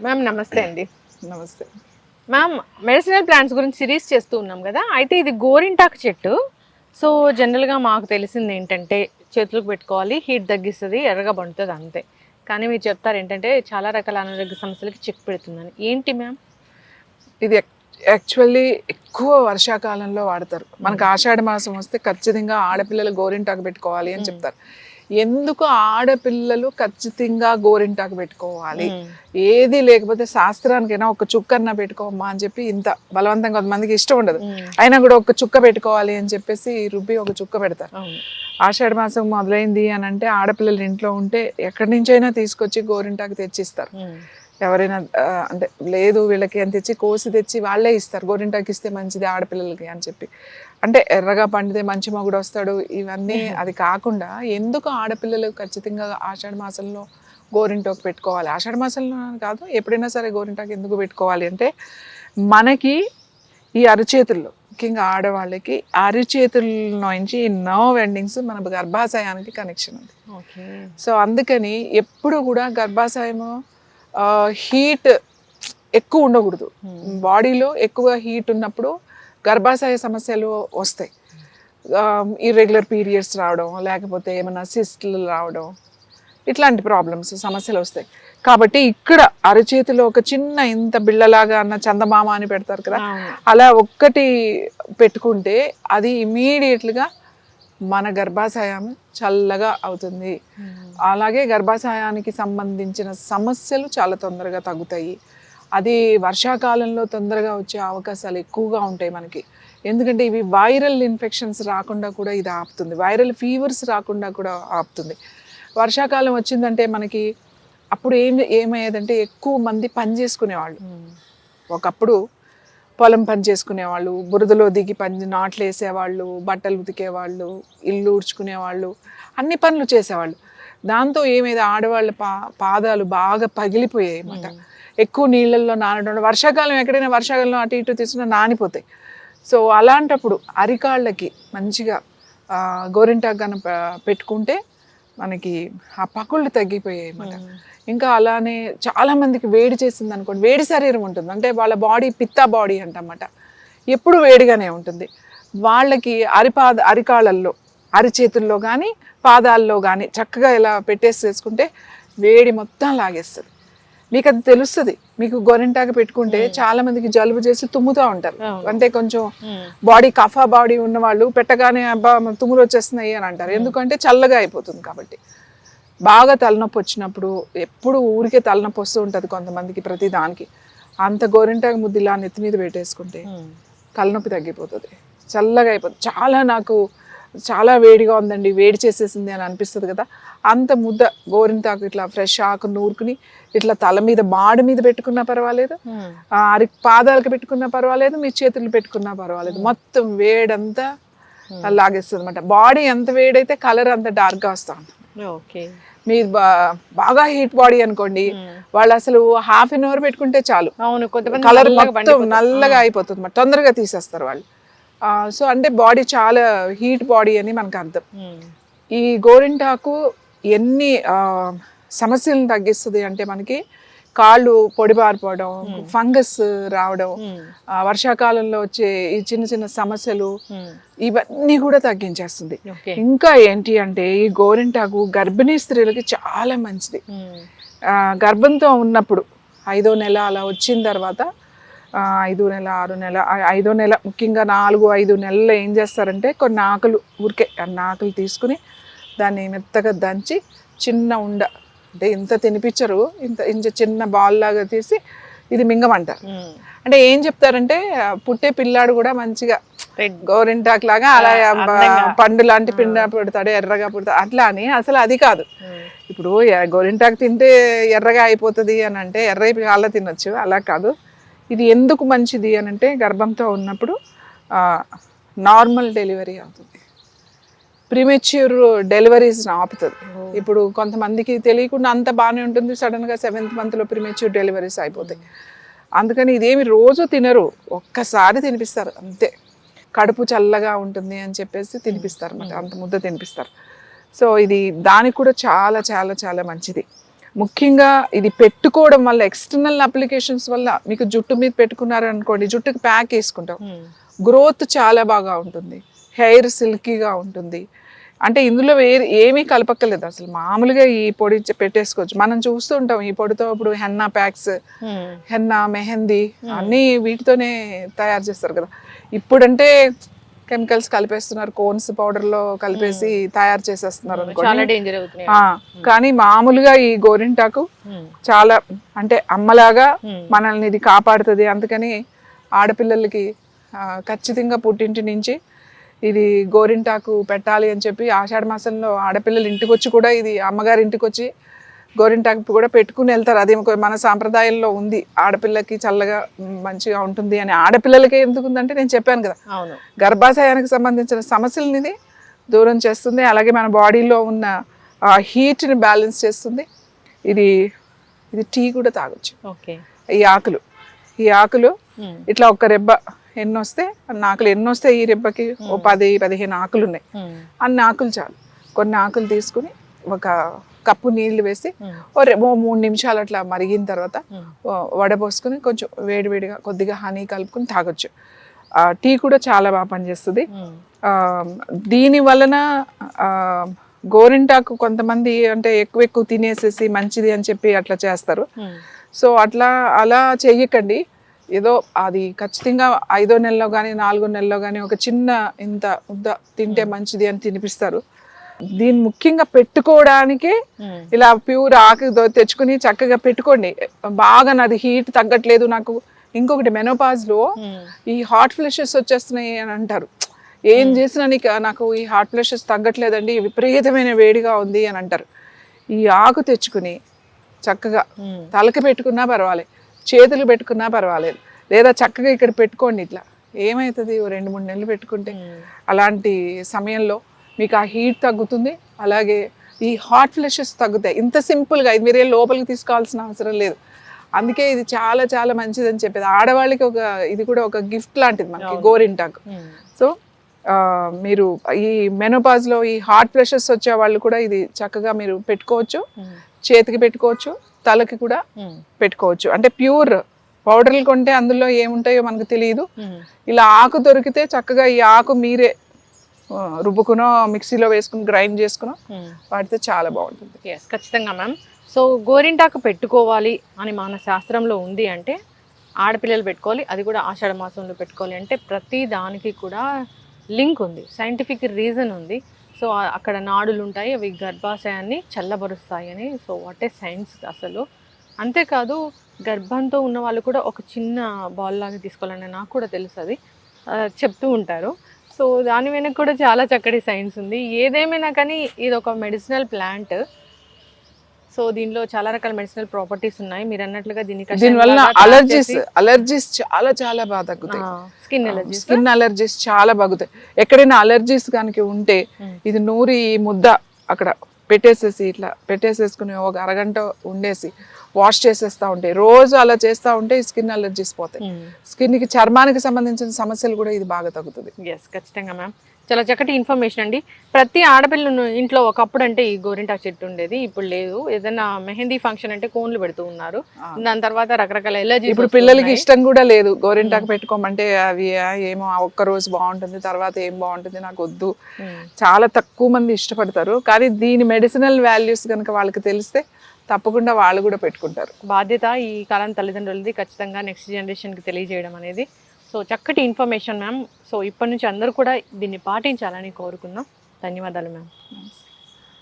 Ma'am నమస్తే అండి. నమస్తే. మ్యామ్ మెడిసినల్ ప్లాంట్స్ గురించి సిరీస్ చేస్తూ ఉన్నాం కదా, అయితే ఇది గోరింటాకు చెట్టు. సో జనరల్గా మాకు తెలిసింది ఏంటంటే చేతులకు పెట్టుకోవాలి, హీట్ తగ్గిస్తుంది, ఎర్రగా పండుతుంది అంతే. కానీ మీరు చెప్తారు ఏంటంటే చాలా రకాల అనారోగ్య సమస్యలకి చెక్ పెడుతుందని. ఏంటి మ్యామ్? ఇది యాక్చువల్లీ ఎక్కువ వర్షాకాలంలో వాడతారు. మనకు ఆషాఢ మాసం వస్తే ఖచ్చితంగా ఆడపిల్లలు గోరింటాకు పెట్టుకోవాలి అని చెప్తారు. ఎందుకు ఆడపిల్లలు ఖచ్చితంగా గోరింటాకు పెట్టుకోవాలి, ఏది లేకపోతే శాస్త్రానికైనా ఒక చుక్కన్నా పెట్టుకోమ్మా అని చెప్పి ఇంత బలవంతంగా కొంతమందికి ఇష్టం ఉండదు, అయినా కూడా ఒక చుక్క పెట్టుకోవాలి అని చెప్పేసి రుబ్బి ఒక చుక్క పెడతారు. ఆషాఢ మాసం మొదలైంది అని అంటే ఆడపిల్లలు ఇంట్లో ఉంటే ఎక్కడి నుంచైనా తీసుకొచ్చి గోరింటాకు తెచ్చిస్తారు. ఎవరైనా అంటే లేదు వీళ్ళకి అని తెచ్చి కోసి తెచ్చి వాళ్ళే ఇస్తారు, గోరింటాకు ఇస్తే మంచిది ఆడపిల్లలకి అని చెప్పి. అంటే ఎర్రగా పండితే మంచి మొగుడు వస్తాడు ఇవన్నీ అది కాకుండా ఎందుకు ఆడపిల్లలు ఖచ్చితంగా ఆషాఢ మాసంలో గోరింటాకు పెట్టుకోవాలి, ఆషాఢ మాసంలో కాదు ఎప్పుడైనా సరే గోరింటాకు ఎందుకు పెట్టుకోవాలి అంటే మనకి ఈ అరచేతుల్లో ముఖ్యంగా ఆడవాళ్ళకి అరచేతుల్లోంచి నర్వ్ ఎండింగ్స్ మన గర్భాశయానికి కనెక్షన్ ఉంది. సో అందుకని ఎప్పుడు కూడా గర్భాశయము హీట్ ఎక్కువ ఉండకూడదు. బాడీలో ఎక్కువ హీట్ ఉన్నప్పుడు గర్భాశయ సమస్యలు వస్తాయి. ఇర్రెగ్యులర్ పీరియడ్స్ రావడం, లేకపోతే ఏమైనా సిస్ట్లు రావడం, ఇట్లాంటి ప్రాబ్లమ్స్ సమస్యలు వస్తాయి. కాబట్టి ఇక్కడ అరచేతిలో ఒక చిన్న ఇంత బిళ్ళలాగా అన్న చందమామ అని పెడతారు కదా, అలా ఒక్కటి పెట్టుకుంటే అది ఇమీడియట్గా మన గర్భాశయం చల్లగా అవుతుంది. అలాగే గర్భాశయానికి సంబంధించిన సమస్యలు చాలా తొందరగా తగ్గుతాయి. అది వర్షాకాలంలో తొందరగా వచ్చే అవకాశాలు ఎక్కువగా ఉంటాయి మనకి. ఎందుకంటే ఇవి వైరల్ ఇన్ఫెక్షన్స్ రాకుండా కూడా ఇది ఆపుతుంది, వైరల్ ఫీవర్స్ రాకుండా కూడా ఆపుతుంది. వర్షాకాలం వచ్చిందంటే మనకి అప్పుడు ఏమయ్యేదంటే ఎక్కువ మంది పని చేసుకునేవాళ్ళు. ఒకప్పుడు పొలం పని చేసుకునేవాళ్ళు, బురదలో దిగి నాట్లు వేసేవాళ్ళు, బట్టలు ఉతికేవాళ్ళు, ఇల్లు ఊడ్చుకునేవాళ్ళు, అన్ని పనులు చేసేవాళ్ళు. దాంతో ఏమైంది ఆడవాళ్ళ పాదాలు బాగా పగిలిపోయాయి అన్నమాట. ఎక్కువ నీళ్ళల్లో నానడం, వర్షాకాలం ఎక్కడైనా వర్షాకాలంలో అటు ఇటు తీసుకున్నా నానిపోతాయి. సో అలాంటప్పుడు అరికాళ్ళకి మంచిగా గోరింటాకు కనుక పెట్టుకుంటే మనకి ఆ పకుళ్ళు తగ్గిపోయాయి అన్నమాట. ఇంకా అలానే చాలామందికి వేడి చేసింది అనుకోండి, వేడి శరీరం ఉంటుంది అంటే వాళ్ళ బాడీ పిత్తా బాడీ అంటమాట, ఎప్పుడు వేడిగానే ఉంటుంది. వాళ్ళకి అరికాళ్ళల్లో అరిచేతుల్లో కానీ పాదాల్లో కానీ చక్కగా ఇలా పెట్టేసేసుకుంటే వేడి మొత్తం లాగేస్తుంది. మీకు అది తెలుస్తుంది. మీకు గోరింటాకు పెట్టుకుంటే చాలా మందికి జలుబు చేసి తుమ్ముతూ ఉంటారు, అంటే కొంచెం బాడీ కఫా బాడీ ఉన్న వాళ్ళు పెట్టగానే అబ్బా తుమ్ములు వచ్చేస్తున్నాయి అని అంటారు, ఎందుకంటే చల్లగా అయిపోతుంది కాబట్టి. బాగా తలనొప్పి వచ్చినప్పుడు ఎప్పుడు ఊరికే తలనొప్పి వస్తూ ఉంటుంది కొంతమందికి ప్రతి దానికి, అంత గోరింటాకు ముద్దు ఇలా నెత్తి మీద పెట్టేసుకుంటే తలనొప్పి తగ్గిపోతుంది, చల్లగా అయిపోతుంది. నాకు చాలా వేడిగా ఉందండి, వేడి చేసేసింది అని అనిపిస్తుంది కదా, అంత ముద్ద గోరింటాకు ఇట్లా ఫ్రెష్ ఆకు నూరుకుని ఇట్లా తల మీద మాడు మీద పెట్టుకున్నా పర్వాలేదు, పాదాలకు పెట్టుకున్నా పర్వాలేదు, మీ చేతులు పెట్టుకున్నా పర్వాలేదు, మొత్తం వేడంతా లాగేస్తుంది అనమాట. బాడీ ఎంత వేడైతే కలర్ అంత డార్క్గా వస్తూ ఉంటుంది. మీరు బాగా హీట్ బాడీ అనుకోండి, వాళ్ళు అసలు హాఫ్ అన్ అవర్ పెట్టుకుంటే చాలు కలర్ మొత్తం నల్లగా అయిపోతుంది, తొందరగా తీసేస్తారు వాళ్ళు. సో అంటే బాడీ చాలా హీట్ బాడీ అని మనకు అర్థం. ఈ గోరింటాకు ఎన్ని సమస్యలను తగ్గిస్తుంది అంటే మనకి కాళ్ళు పొడిబారిపోవడం, ఫంగస్ రావడం, వర్షాకాలంలో వచ్చే ఈ చిన్న చిన్న సమస్యలు ఇవన్నీ కూడా తగ్గించేస్తుంది. ఇంకా ఏంటి అంటే ఈ గోరింటాకు గర్భిణీ స్త్రీలకి చాలా మంచిది. గర్భంతో ఉన్నప్పుడు 5వ నెల అలా వచ్చిన తర్వాత 5వ నెల 6వ నెల 5వ నెల ముఖ్యంగా 4-5 నెలల్లో ఏం చేస్తారంటే కొన్ని ఆకులు ఊరికే అన్న ఆకులు తీసుకుని దాన్ని మెత్తగా దంచి చిన్న ఉండ అంటే ఇంత తినిపించరు, ఇంత చిన్న బాల్ లాగా తీసి ఇది మింగమంటారు. అంటే ఏం చెప్తారంటే పుట్టే పిల్లాడు కూడా మంచిగా గోరింటాకు లాగా అలా పండు లాంటి పిండ పుడతాడు, ఎర్రగా పుడతాడు అట్లా అని. అసలు అది కాదు. ఇప్పుడు గోరింటాకు తింటే ఎర్రగా అయిపోతుంది అని అంటే ఎర్ర అలా తినొచ్చు, అలా కాదు. ఇది ఎందుకు మంచిది అని అంటే గర్భంతో ఉన్నప్పుడు నార్మల్ డెలివరీ అవుతుంది, ప్రీమెచ్యూర్ డెలివరీస్ ఆపుతుంది. ఇప్పుడు కొంతమందికి తెలియకుండా అంత బాగానే ఉంటుంది, సడన్గా 7th మంత్లో ప్రీమెచ్యూర్ డెలివరీస్ అయిపోతాయి. అందుకని ఇదేమి రోజు తినరు, ఒక్కసారి తినిపిస్తారు అంతే, కడుపు చల్లగా ఉంటుంది అని చెప్పేసి తినిపిస్తారు అన్నమాట, అంత ముద్ద తినిపిస్తారు. సో ఇది దానికి కూడా చాలా చాలా చాలా మంచిది. ముఖ్యంగా ఇది పెట్టుకోవడం వల్ల ఎక్స్టర్నల్ అప్లికేషన్స్ వల్ల మీకు జుట్టు మీద పెట్టుకున్నారు అనుకోండి, జుట్టుకి ప్యాక్ వేసుకుంటాం, గ్రోత్ చాలా బాగా ఉంటుంది, హెయిర్ సిల్కీగా ఉంటుంది. అంటే ఇందులో ఏమీ కలపక్కర్లేదు అసలు, మామూలుగా ఈ పొడి పెట్టేసుకోవచ్చు. మనం చూస్తూ ఉంటాం ఈ పొడితో ఇప్పుడు హెన్నా ప్యాక్స్, హెన్నా, మెహందీ అన్నీ వీటితోనే తయారు చేస్తారు కదా. ఇప్పుడంటే కెమికల్స్ కలిపేస్తున్నారు, కోన్స్ పౌడర్లో కలిపేసి తయారు చేసేస్తున్నారు చాలా అనుకోండి. డేంజర్ అవుతున్నాయి. కానీ మామూలుగా ఈ గోరింటాకు చాలా అంటే అమ్మలాగా మనల్ని ఇది కాపాడుతుంది. అందుకని ఆడపిల్లలకి ఖచ్చితంగా పుట్టింటి నుంచి ఇది గోరింటాకు పెట్టాలి అని చెప్పి ఆషాఢ మాసంలో ఆడపిల్లలు ఇంటికి వచ్చి కూడా, ఇది అమ్మగారి ఇంటికి వచ్చి గోరింటాకు కూడా పెట్టుకుని వెళ్తారు. అది మన సాంప్రదాయంలో ఉంది, ఆడపిల్లకి చల్లగా మంచిగా ఉంటుంది అని. ఆడపిల్లలకి ఎందుకు ఉందంటే నేను చెప్పాను కదా, గర్భాశయానికి సంబంధించిన సమస్యలని ఇది దూరం చేస్తుంది, అలాగే మన బాడీలో ఉన్న హీట్ని బ్యాలెన్స్ చేస్తుంది. ఇది టీ కూడా తాగొచ్చు. ఈ ఆకులు ఇట్లా ఒక రెబ్బ ఎన్నొస్తే ఈ రెబ్బకి ఓ 10-15 ఆకులు ఉన్నాయి, అన్ని ఆకులు చాలు. కొన్ని ఆకులు తీసుకుని ఒక కప్పు నీళ్లు వేసి ఓ 3 నిమిషాలు అట్లా మరిగిన తర్వాత వడపోసుకుని కొంచెం వేడివేడిగా కొద్దిగా హనీ కలుపుకొని తాగొచ్చు. టీ కూడా చాలా బాగా పనిచేస్తుంది. దీని వలన గోరింటాకు కొంతమంది అంటే ఎక్కువ తినేసేసి మంచిది అని చెప్పి అట్లా చేస్తారు. సో అలా చెయ్యకండి. ఏదో అది ఖచ్చితంగా 5వ నెలలో కానీ 4వ నెలలో కానీ ఒక చిన్న ఇంత ముద్ద తింటే మంచిది అని తినిపిస్తారు. దీన్ని ముఖ్యంగా పెట్టుకోవడానికి ఇలా ప్యూర్ ఆకు తెచ్చుకుని చక్కగా పెట్టుకోండి. బాగా నాది హీట్ తగ్గట్లేదు నాకు. ఇంకొకటి మెనోపాజ్లో ఈ హాట్ ఫ్లషెస్ వచ్చేస్తున్నాయి అని అంటారు. ఏం చేసినా నాకు ఈ హాట్ ఫ్లషెస్ తగ్గట్లేదండి, విపరీతమైన వేడిగా ఉంది అని అంటారు. ఈ ఆకు తెచ్చుకుని చక్కగా తలకి పెట్టుకున్నా పర్వాలేదు, చేతులు పెట్టుకున్నా పర్వాలేదు, లేదా చక్కగా ఇక్కడ పెట్టుకోండి. ఇట్లా ఏమవుతుంది, 2-3 నెలలు పెట్టుకుంటే అలాంటి సమయంలో మీకు ఆ హీట్ తగ్గుతుంది, అలాగే ఈ హాట్ ఫ్లషెస్ తగ్గుతాయి. ఇంత సింపుల్గా ఇది మీరే లోపలికి తీసుకోవాల్సిన అవసరం లేదు. అందుకే ఇది చాలా చాలా మంచిదని చెప్పేది. ఆడవాళ్ళకి ఇది కూడా ఒక గిఫ్ట్ లాంటిది మనకి గోరింటాకు. సో మీరు ఈ మెనోపాజ్లో ఈ హాట్ ఫ్లషెస్ వచ్చే వాళ్ళు కూడా ఇది చక్కగా మీరు పెట్టుకోవచ్చు, చేతికి పెట్టుకోవచ్చు, తలకి కూడా పెట్టుకోవచ్చు. అంటే ప్యూర్ పౌడర్లు కొంటే అందులో ఏముంటాయో మనకు తెలియదు. ఇలా ఆకు దొరికితే చక్కగా ఈ ఆకు మీరే రుబ్బుకునో మిక్సీలో వేసుకుని గ్రైండ్ చేసుకునో వాడితే చాలా బాగుంటుంది. ఖచ్చితంగా మ్యామ్. సో గోరింటాకు పెట్టుకోవాలి అని మన శాస్త్రంలో ఉంది అంటే ఆడపిల్లలు పెట్టుకోవాలి, అది కూడా ఆషాఢ మాసంలో పెట్టుకోవాలి అంటే ప్రతి దానికి కూడా లింక్ ఉంది, సైంటిఫిక్ రీజన్ ఉంది. సో అక్కడ నాడులు ఉంటాయి, అవి గర్భాశయాన్ని చల్లబరుస్తాయి అని. సో వాట్ ఏ సైన్స్ అసలు. అంతేకాదు గర్భంతో ఉన్న వాళ్ళు కూడా ఒక చిన్న బాల్ లాగా తీసుకోవాలని నాకు కూడా తెలుసు, అది చెప్తూ ఉంటారు. సో దాని వెనక కూడా చాలా చక్కటి సైన్స్ ఉంది. ఏదేమైనా కానీ ఇది ఒక మెడిసినల్ ప్లాంట్. సో దీనిలో చాలా రకాల మెడిసినల్ ప్రాపర్టీస్ ఉన్నాయి. మీరు అన్నట్లుగా దీనివల్ల అలర్జీస్ చాలా చాలా బాగా తగ్గుతాయి. స్కిన్ అలర్జీస్ చాలా బాగుతాయి. ఎక్కడైనా అలర్జీస్ కనుక ఉంటే ఇది నూరి ముద్ద అక్కడ పెట్టేసేసుకుని ఒక అరగంట ఉండేసి వాష్ చేసేస్తూ ఉంటే, రోజు అలా చేస్తూ ఉంటే స్కిన్ అలర్జీస్ పోతాయి. స్కిన్కి చర్మానికి సంబంధించిన సమస్యలు కూడా ఇది బాగా తగ్గుతుంది. ఖచ్చితంగా మ్యామ్. చాలా చక్కటి ఇన్ఫర్మేషన్ అండి. ప్రతి ఆడపిల్ల ఇంట్లో ఒకప్పుడు అంటే ఈ గోరింటాకు చెట్టు ఉండేది, ఇప్పుడు లేదు. ఏదైనా మెహందీ ఫంక్షన్ అంటే కోన్లు పెడుతూ ఉన్నారు. దాని తర్వాత రకరకాల ఎలర్జీ. ఇప్పుడు పిల్లలకి ఇష్టం కూడా లేదు గోరింటాకు పెట్టుకోమంటే, అవి ఏమో ఒక్క రోజు బాగుంటుంది, తర్వాత ఏం బాగుంటుంది, నాకు వద్దు. చాలా తక్కువ మంది ఇష్టపడతారు. కానీ దీని మెడిసినల్ వాల్యూస్ కనుక వాళ్ళకి తెలిస్తే తప్పకుండా వాళ్ళు కూడా పెట్టుకుంటారు. బాధ్యత ఈ కాలం తల్లిదండ్రులది, ఖచ్చితంగా నెక్స్ట్ జనరేషన్కి తెలియజేయడం అనేది. సో చక్కటి ఇన్ఫర్మేషన్ మ్యామ్. సో ఇప్పటి నుంచి అందరూ కూడా దీన్ని పాటించాలని కోరుకుందాం. ధన్యవాదాలు మ్యామ్.